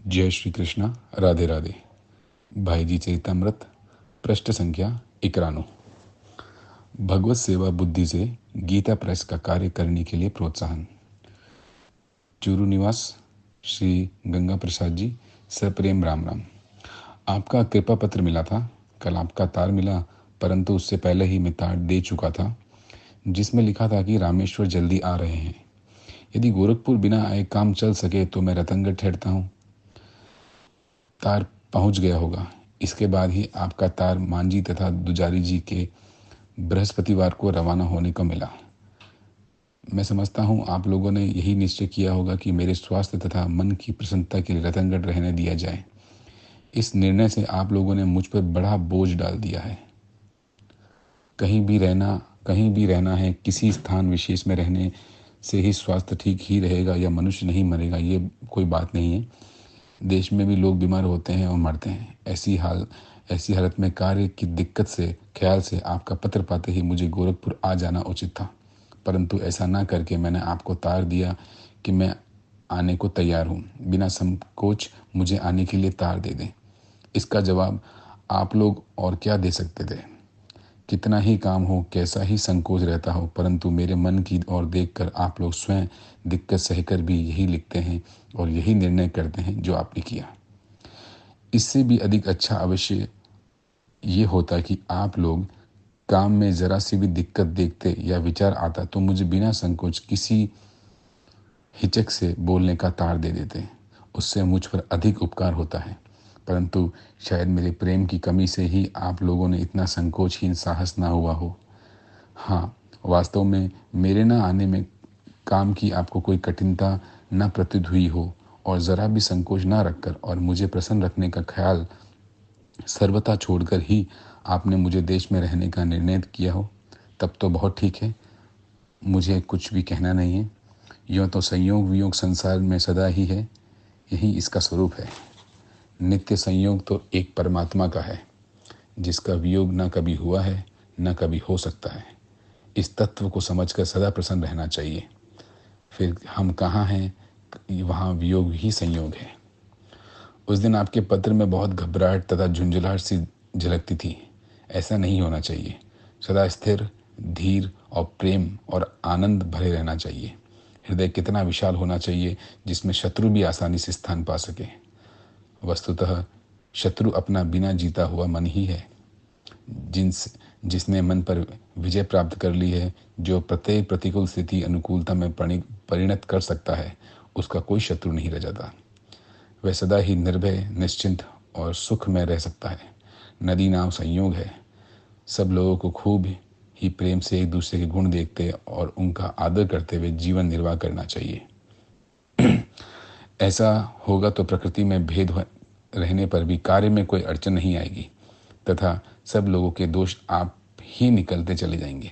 जय श्री कृष्णा। राधे राधे। भाई जी चरितमृत पृष्ठ संख्या 91। भगवत सेवा बुद्धि से गीता प्रेस का कार्य करने के लिए प्रोत्साहन। चूरू निवास श्री गंगा प्रसाद जी, सप्रेम राम राम। आपका कृपा पत्र मिला था। कल आपका तार मिला, परंतु उससे पहले ही मैं तार दे चुका था, जिसमें लिखा था कि रामेश्वर जल्दी आ रहे हैं। यदि गोरखपुर बिना आए काम चल सके तो मैं रतनगढ़ ठहरता हूँ। तार पहुंच गया होगा। इसके बाद ही आपका तार मांझी तथा दुजारी जी के बृहस्पतिवार को रवाना होने को मिला। मैं समझता हूँ आप लोगों ने यही निश्चय किया होगा कि मेरे स्वास्थ्य तथा मन की प्रसन्नता के लिए रतनगढ़ रहने दिया जाए। इस निर्णय से आप लोगों ने मुझ पर बड़ा बोझ डाल दिया है। कहीं भी रहना है, किसी स्थान विशेष में रहने से ही स्वास्थ्य ठीक ही रहेगा या मनुष्य नहीं मरेगा, ये कोई बात नहीं है। देश में भी लोग बीमार होते हैं और मरते हैं। ऐसी हालत में कार्य की दिक्कत से ख्याल से आपका पत्र पाते ही मुझे गोरखपुर आ जाना उचित था, परंतु ऐसा ना करके मैंने आपको तार दिया कि मैं आने को तैयार हूँ। बिना संकोच मुझे आने के लिए तार दे दें। इसका जवाब आप लोग और क्या दे सकते थे। कितना ही काम हो, कैसा ही संकोच रहता हो, परंतु मेरे मन की ओर देखकर आप लोग स्वयं दिक्कत सहकर भी यही लिखते हैं और यही निर्णय करते हैं जो आपने किया। इससे भी अधिक अच्छा अवश्य ये होता कि आप लोग काम में जरा सी भी दिक्कत देखते या विचार आता तो मुझे बिना संकोच किसी हिचक से बोलने का तार दे देते। उससे मुझ पर अधिक उपकार होता है, परंतु शायद मेरे प्रेम की कमी से ही आप लोगों ने इतना संकोचहीन साहस ना हुआ हो। हाँ, वास्तव में मेरे न आने में काम की आपको कोई कठिनता न प्रतीत हुई हो और ज़रा भी संकोच न रखकर और मुझे प्रसन्न रखने का ख्याल सर्वथा छोड़कर ही आपने मुझे देश में रहने का निर्णय किया हो, तब तो बहुत ठीक है। मुझे कुछ भी कहना नहीं है। यूँ तो संयोग वियोग संसार में सदा ही है, यही इसका स्वरूप है। नित्य संयोग तो एक परमात्मा का है, जिसका वियोग न कभी हुआ है न कभी हो सकता है। इस तत्व को समझकर सदा प्रसन्न रहना चाहिए। फिर हम कहाँ हैं, वहाँ वियोग ही संयोग है। उस दिन आपके पत्र में बहुत घबराहट तथा झुंझलाहट सी झलकती थी। ऐसा नहीं होना चाहिए। सदा स्थिर, धीर और प्रेम और आनंद भरे रहना चाहिए। हृदय कितना विशाल होना चाहिए जिसमें शत्रु भी आसानी से स्थान पा सके। वस्तुतः शत्रु अपना बिना जीता हुआ मन ही है। जिसने मन पर विजय प्राप्त कर ली है, जो प्रत्येक प्रतिकूल स्थिति अनुकूलता में परिणत कर सकता है, उसका कोई शत्रु नहीं रह जाता। वह सदा ही निर्भय, निश्चिंत और सुख में रह सकता है। नदी नाव संयोग है। सब लोगों को खूब ही प्रेम से एक दूसरे के गुण देखते और उनका आदर करते हुए जीवन निर्वाह करना चाहिए। ऐसा होगा तो प्रकृति में भेद रहने पर भी कार्य में कोई अड़चन नहीं आएगी तथा सब लोगों के दोष आप ही निकलते चले जाएंगे।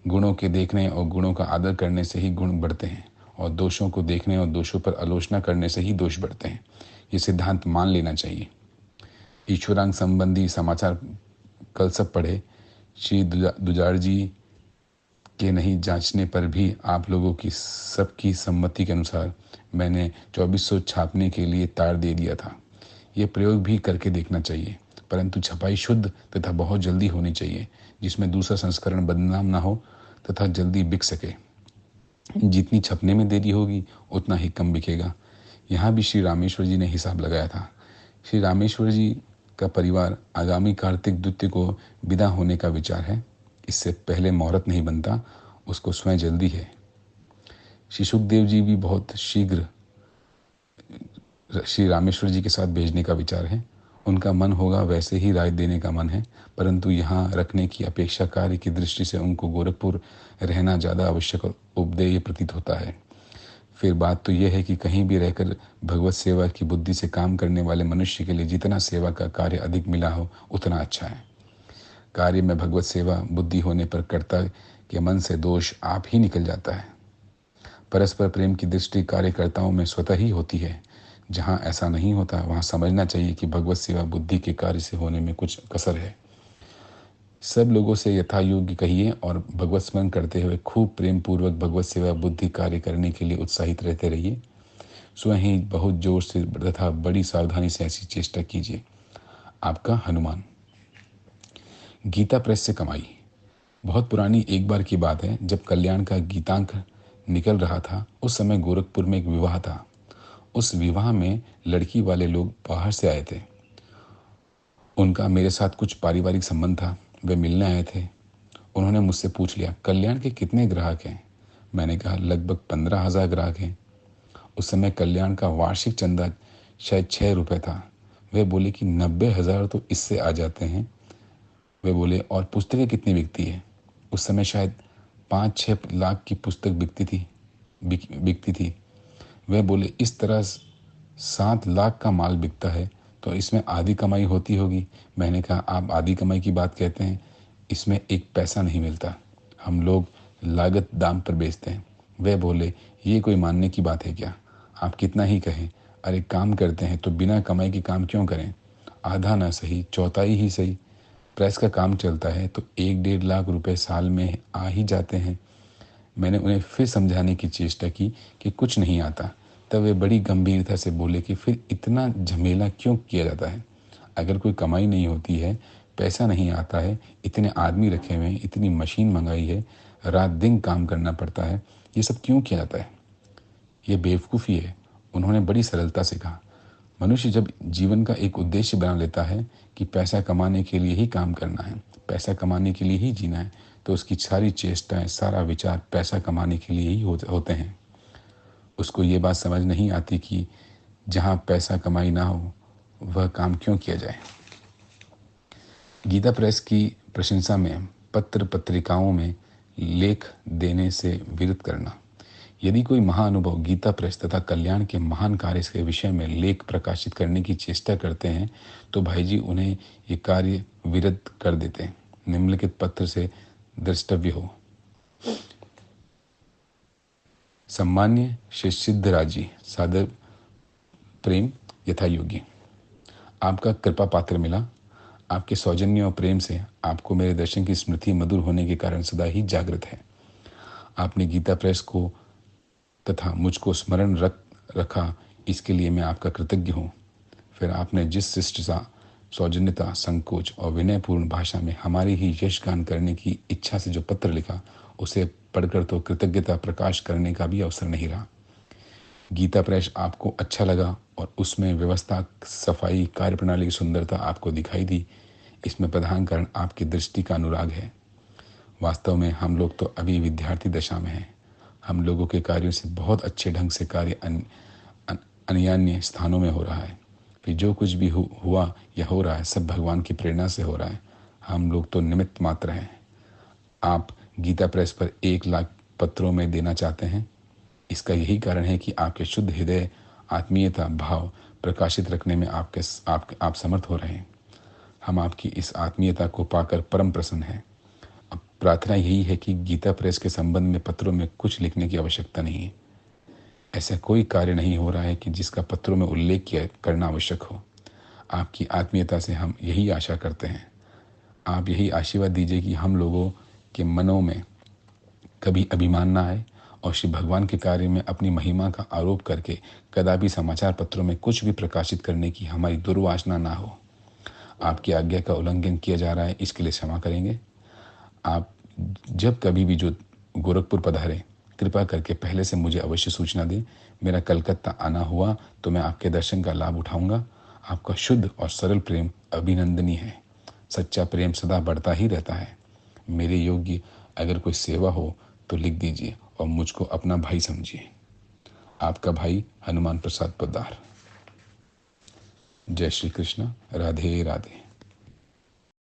गुणों के देखने और गुणों का आदर करने से ही गुण बढ़ते हैं और दोषों को देखने और दोषों पर आलोचना करने से ही दोष बढ़ते हैं। ये सिद्धांत मान लेना चाहिए। ईश्वरांग संबंधी समाचार कल सब पढ़े। श्री दुजाड़ जी के नहीं जांचने पर भी आप लोगों की सबकी सम्मति के अनुसार मैंने 2400 छापने के लिए तार दे दिया था। ये प्रयोग भी करके देखना चाहिए, परंतु छपाई शुद्ध तथा बहुत जल्दी होनी चाहिए, जिसमें दूसरा संस्करण बदनाम ना हो तथा जल्दी बिक सके। जितनी छपने में देरी होगी उतना ही कम बिकेगा। यहाँ भी श्री रामेश्वर जी ने हिसाब लगाया था। श्री रामेश्वर जी का परिवार आगामी कार्तिक द्वितीय को विदा होने का विचार है। इससे पहले मुहूर्त नहीं बनता, उसको स्वयं जल्दी है। श्री सुखदेव जी भी बहुत शीघ्र श्री रामेश्वर जी के साथ भेजने का विचार है। उनका मन होगा वैसे ही राय देने का मन है, परंतु यहाँ रखने की अपेक्षा कार्य की दृष्टि से उनको गोरखपुर रहना ज़्यादा आवश्यक और उपदेय प्रतीत होता है। फिर बात तो यह है कि कहीं भी रहकर भगवत सेवा की बुद्धि से काम करने वाले मनुष्य के लिए जितना सेवा का कार्य अधिक मिला हो उतना अच्छा है। कार्य में भगवत सेवा बुद्धि होने पर कर्ता के मन से दोष आप ही निकल जाता है। परस्पर प्रेम की दृष्टि कार्यकर्ताओं में स्वतः ही होती है। जहाँ ऐसा नहीं होता वहाँ समझना चाहिए कि भगवत सेवा बुद्धि के कार्य से होने में कुछ कसर है। सब लोगों से यथा योग्य कहिए और भगवत स्मरण करते हुए खूब प्रेम पूर्वक भगवत सेवा बुद्धि कार्य करने के लिए उत्साहित रहते रहिए। स्वयं ही बहुत जोर से तथा बड़ी सावधानी से ऐसी चेष्टा कीजिए। आपका हनुमान। गीता प्रेस से कमाई। बहुत पुरानी एक बार की बात है, जब कल्याण का गीतांक निकल रहा था। उस समय गोरखपुर में एक विवाह था। उस विवाह में लड़की वाले लोग बाहर से आए थे। उनका मेरे साथ कुछ पारिवारिक संबंध था। वे मिलने आए थे। उन्होंने मुझसे पूछ लिया, कल्याण के कितने ग्राहक हैं? मैंने कहा, लगभग 15,000 ग्राहक हैं। उस समय कल्याण का वार्षिक चंदा शायद 6 रुपये था। वे बोले कि 90,000 तो इससे आ जाते हैं। वे बोले, और पुस्तकें कितनी बिकती है? उस समय शायद 5-6 लाख की पुस्तक बिकती थी। वे बोले, इस तरह 7 लाख का माल बिकता है, तो इसमें आधी कमाई होती होगी। मैंने कहा, आप आधी कमाई की बात कहते हैं, इसमें एक पैसा नहीं मिलता। हम लोग लागत दाम पर बेचते हैं। वे बोले, ये कोई मानने की बात है क्या? आप कितना ही कहें। अरे काम करते हैं तो बिना कमाई के काम क्यों करें? आधा ना सही, चौथाई ही सही। प्रेस का काम चलता है तो 1-1.5 लाख रुपए साल में आ ही जाते हैं। मैंने उन्हें फिर समझाने की चेष्टा की कि कुछ नहीं आता। तब वे बड़ी गंभीरता से बोले कि फिर इतना झमेला क्यों किया जाता है? अगर कोई कमाई नहीं होती है, पैसा नहीं आता है, इतने आदमी रखे हुए हैं, इतनी मशीन मंगाई है, रात दिन काम करना पड़ता है, ये सब क्यों किया जाता है? ये बेवकूफ़ी है। उन्होंने बड़ी सरलता से कहा, मनुष्य जब जीवन का एक उद्देश्य बना लेता है कि पैसा कमाने के लिए ही काम करना है, पैसा कमाने के लिए ही जीना है, तो उसकी सारी चेष्टाएं, सारा विचार पैसा कमाने के लिए ही होते हैं। उसको ये बात समझ नहीं आती कि जहाँ पैसा कमाई ना हो, वह काम क्यों किया जाए। गीता प्रेस की प्रशंसा में पत्र पत्रिकाओं में लेख देने से विरत करना। यदि कोई महाअनुभव गीता प्रेस तथा कल्याण के महान कार्य के विषय में लेख प्रकाशित करने की चेष्टा करते हैं, तो भाई जी उन्हें ये कार्य विरत कर देते हैं। निम्नलिखित पत्र से द्रष्टव्य हो। सम्मान्य श्री सिद्धराजी, सादर प्रेम यथा योग्य। आपका कृपा पात्र मिला। आपके सौजन्य और प्रेम से आपको मेरे दर्शन की स्मृति मधुर होने के कारण सदा ही जागृत है। आपने गीता प्रेस को तथा मुझको स्मरण रखा, इसके लिए मैं आपका कृतज्ञ हूँ। फिर आपने जिस शिष्टता, सौजन्यता, संकोच और विनयपूर्ण भाषा में हमारी ही यशगान करने की इच्छा से जो पत्र लिखा, उसे पढ़कर तो कृतज्ञता प्रकाश करने का भी अवसर नहीं रहा। गीता प्रेस आपको अच्छा लगा और उसमें व्यवस्था, सफाई, कार्यप्रणाली की सुंदरता आपको दिखाई दी। इसमें प्रधान कारण आपकी दृष्टि का अनुराग है। वास्तव में हम लोग तो अभी विद्यार्थी दशा में हैं। हम लोगों के कार्यों से बहुत अच्छे ढंग से कार्य अन्यान्य स्थानों में हो रहा है। फिर जो कुछ भी हुआ या हो रहा है, सब भगवान की प्रेरणा से हो रहा है। हम लोग तो निमित्त मात्र हैं। आप गीता प्रेस पर 1 लाख पत्रों में देना चाहते हैं। इसका यही कारण है कि आपके शुद्ध हृदय, आत्मीयता भाव प्रकाशित रखने में आप समर्थ हो रहे हैं। हम आपकी इस आत्मीयता को पाकर परम प्रसन्न हैं। अब प्रार्थना यही है कि गीता प्रेस के संबंध में पत्रों में कुछ लिखने की आवश्यकता नहीं है। ऐसा कोई कार्य नहीं हो रहा है कि जिसका पत्रों में उल्लेख करना आवश्यक हो। आपकी आत्मीयता से हम यही आशा करते हैं। आप यही आशीर्वाद दीजिए कि हम लोगों के मनों में कभी अभिमान ना आए और श्री भगवान के कार्य में अपनी महिमा का आरोप करके कदापि समाचार पत्रों में कुछ भी प्रकाशित करने की हमारी दुर्वासना ना हो। आपकी आज्ञा का उल्लंघन किया जा रहा है, इसके लिए क्षमा करेंगे। आप जब कभी भी जो गोरखपुर पधारें, कृपा करके पहले से मुझे अवश्य सूचना दें। मेरा कलकत्ता आना हुआ तो मैं आपके दर्शन का लाभ उठाऊंगा। आपका शुद्ध और सरल प्रेम अभिनंदनीय है। सच्चा प्रेम सदा बढ़ता ही रहता है। मेरे योग्य अगर कोई सेवा हो तो लिख दीजिए और मुझको अपना भाई समझिए। आपका भाई हनुमान प्रसाद पोद्दार। जय श्री कृष्ण। राधे राधे।